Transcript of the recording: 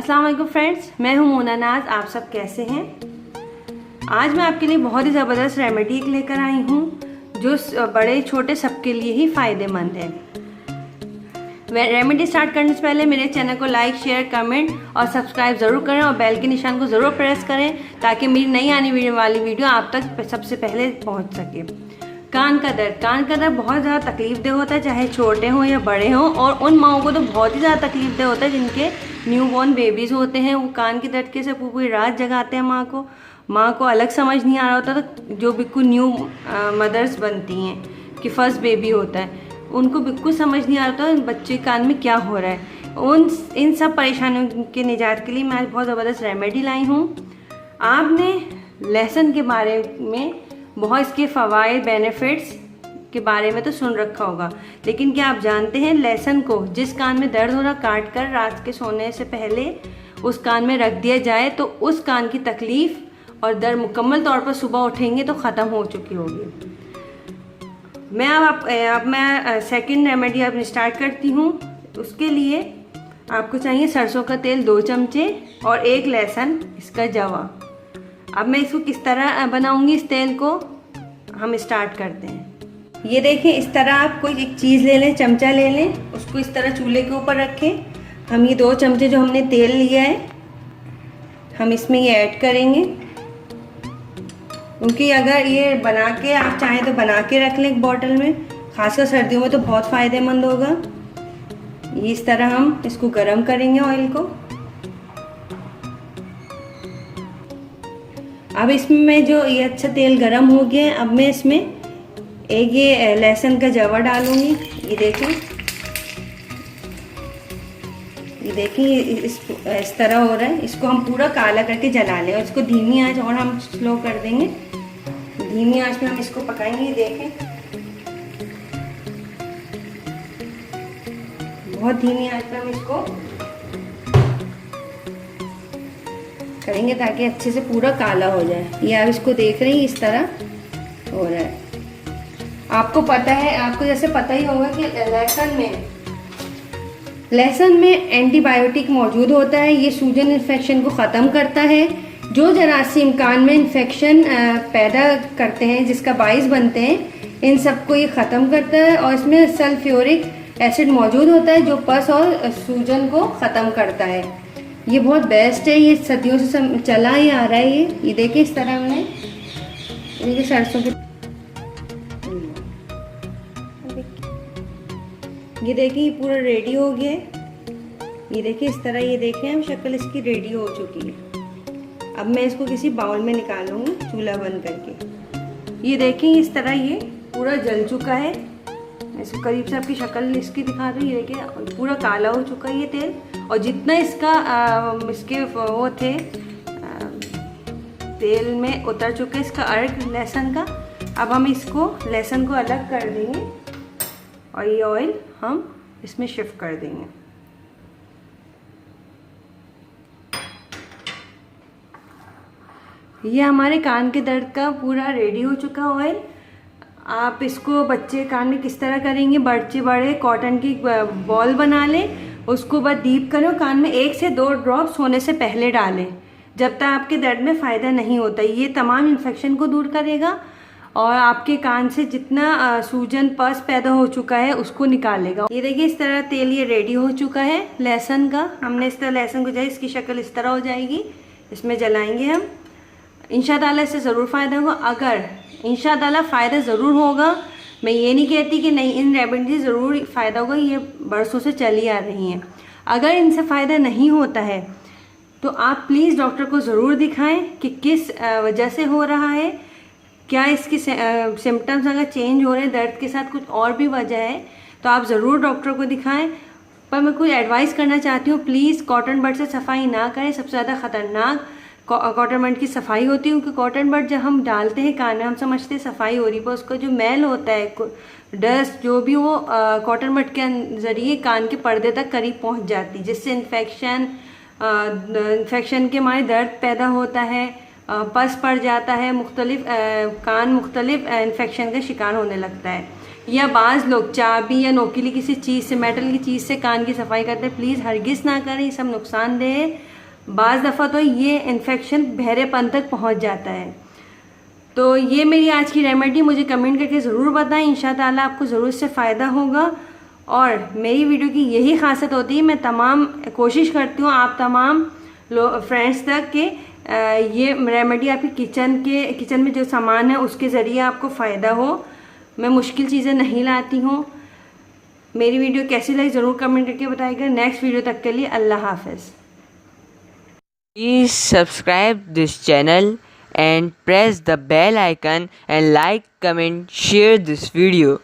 अस्सलाम वालेकुम फ्रेंड्स, मैं हूं मोना नाज। आप सब कैसे हैं? आज मैं आपके लिए बहुत ही ज़बरदस्त रेमेडी लेकर आई हूं जो बड़े छोटे सबके लिए ही फ़ायदेमंद है। रेमेडी स्टार्ट करने से पहले मेरे चैनल को लाइक, शेयर, कमेंट और सब्सक्राइब ज़रूर करें और बेल के निशान को ज़रूर प्रेस करें ताकि मेरी नई आने वाली वीडियो आप तक सबसे पहले पहुँच सके। कान का दर्द बहुत ज़्यादा तकलीफ दे होता है, चाहे छोटे हों या बड़े हों, और उन माओं को तो बहुत ही ज़्यादा तकलीफ दे होता है जिनके न्यूबॉर्न बेबीज़ होते हैं। वो कान की दर्द के से पूरी रात जगाते हैं माँ को अलग समझ नहीं आ रहा होता, तो जो बिल्कुल न्यू मदर्स बनती हैं कि फर्स्ट बेबी होता है, उनको बिल्कुल समझ नहीं आ रहा होता बच्चे कान में क्या हो रहा है। इन सब परेशानियों के निजात के लिए मैं आज बहुत ज़बरदस्त रेमेडी लाई हूँ। आपने लहसुन के बारे में बहुत इसके फ़वाइद बेनिफिट्स के बारे में तो सुन रखा होगा, लेकिन क्या आप जानते हैं लहसुन को जिस कान में दर्द हो रहा काट कर रात के सोने से पहले उस कान में रख दिया जाए तो उस कान की तकलीफ़ और दर्द मुकम्मल तौर पर सुबह उठेंगे तो ख़त्म हो चुकी होगी। मैं सेकंड रेमेडी अब स्टार्ट करती हूँ। उसके लिए आपको चाहिए सरसों का तेल 2 चमचे और 1 लहसुन इसका जवा। अब मैं इसको किस तरह बनाऊंगी, इस तेल को हम स्टार्ट करते हैं। ये देखें, इस तरह आप कोई एक चीज़ ले लें, चमचा ले लें, उसको इस तरह चूल्हे के ऊपर रखें। हम ये 2 चमचे जो हमने तेल लिया है हम इसमें ये ऐड करेंगे, क्योंकि अगर ये बना के आप चाहें तो बना के रख लें एक बॉटल में, खासकर सर्दियों में तो बहुत फ़ायदेमंद होगा। इस तरह हम इसको गर्म करेंगे ऑयल को। अब इसमें जो ये अच्छा तेल गरम हो गया है, अब मैं इसमें एक ये लहसुन का जवा डालूंगी। ये देखिए इस तरह हो रहा है। इसको हम पूरा काला करके जला लें और इसको धीमी आंच और हम स्लो कर देंगे। धीमी आंच में हम इसको पकाएंगे। देखें, बहुत धीमी आंच पर हम इसको करेंगे ताकि अच्छे से पूरा काला हो जाए। ये आप इसको देख रहे हैं, इस तरह हो रहा है। आपको जैसे पता ही होगा कि लहसुन में एंटीबायोटिक मौजूद होता है। ये सूजन इन्फेक्शन को ख़त्म करता है। जो जरासीम कान में इन्फेक्शन पैदा करते हैं, जिसका बाइस बनते हैं, इन सबको ये ख़त्म करता है। और इसमें सल्फ्यूरिक एसिड मौजूद होता है जो पस और सूजन को ख़त्म करता है। ये बहुत बेस्ट है। ये सदियों से चला ही आ रहा है। ये देखिए, इस तरह हमने देखिए सरसों के ये देखिए पूरा रेडी हो गया। ये देखिए इस तरह, ये देखें हम शक्ल इसकी रेडी हो चुकी है। अब मैं इसको किसी बाउल में निकालूंगी चूल्हा बंद करके। ये देखें इस तरह ये पूरा जल चुका है। इसको करीब से आपकी शक्ल इसकी दिखा रही है। देखिए पूरा काला हो चुका है ये तेल, और जितना इसके वो थे तेल में उतर चुके इसका अर्क लहसुन का। अब हम इसको लहसुन को अलग कर देंगे और ये ऑयल हम इसमें शिफ्ट कर देंगे। ये हमारे कान के दर्द का पूरा रेडी हो चुका ऑयल। आप इसको बच्चे कान में किस तरह करेंगे, बड़े कॉटन की बॉल बना लें, उसको बस डीप करें और कान में 1 से 2 ड्रॉप सोने से पहले डालें जब तक आपके दर्द में फ़ायदा नहीं होता। ये तमाम इन्फेक्शन को दूर करेगा और आपके कान से जितना सूजन पस पैदा हो चुका है उसको निकालेगा। ये देखिए इस तरह तेल ये रेडी हो चुका है लहसुन का। हमने इस तरह लहसुन को जाए, इसकी शक्ल इस तरह हो जाएगी। इसमें जलाएंगे हम। इंशाअल्लाह इससे ज़रूर फ़ायदा होगा। अगर इंशाअल्लाह फ़ायदा ज़रूर होगा, मैं ये नहीं कहती कि नहीं, इन रेमेडी से ज़रूर फ़ायदा होगा। ये बरसों से चली आ रही हैं। अगर इनसे फ़ायदा नहीं होता है तो आप प्लीज़ डॉक्टर को ज़रूर दिखाएं कि किस वजह से हो रहा है, क्या इसकी सिम्टम्स अगर चेंज हो रहे हैं, दर्द के साथ कुछ और भी वजह है तो आप ज़रूर डॉक्टर को दिखाएं। पर मैं कोई एडवाइस करना चाहती हूँ, प्लीज़ कॉटन बड से सफाई ना करें। सबसे ज़्यादा ख़तरनाक कॉटन बड की सफाई होती है, क्योंकि कॉटन बड जब हम डालते हैं कान में हम समझते हैं सफाई हो रही, पर उसका जो मैल होता है, डस्ट जो भी, वो कॉटन बड के ज़रिए कान के पर्दे तक करीब पहुंच जाती, जिससे इन्फेक्शन के मारे दर्द पैदा होता है, पस पड़ जाता है, कान मुख्तलिफ इन्फेक्शन का शिकार होने लगता है। या बाज़ लोग चाबी या नोकीली किसी चीज़ से, मेटल की चीज़ से कान की सफाई करते हैं। प्लीज़ हरगिज़ ना करें, ये सब नुकसानदेह बाज़ दफ़ा तो ये इन्फेक्शन बहरेपन तक पहुंच जाता है। तो ये मेरी आज की रेमेडी, मुझे कमेंट करके ज़रूर बताएं, इंशाअल्लाह आपको ज़रूर से फ़ायदा होगा। और मेरी वीडियो की यही खासियत होती है, मैं तमाम कोशिश करती हूँ आप तमाम फ्रेंड्स तक के ये रेमेडी आपकी किचन में जो सामान है उसके ज़रिए आपको फ़ायदा हो। मैं मुश्किल चीज़ें नहीं लाती हूँ। मेरी वीडियो कैसी लगी ज़रूर कमेंट करके बताइएगा। नेक्स्ट वीडियो तक के लिए अल्लाह हाफ़िज़। Please subscribe this channel and press the bell icon and like, comment, share this video.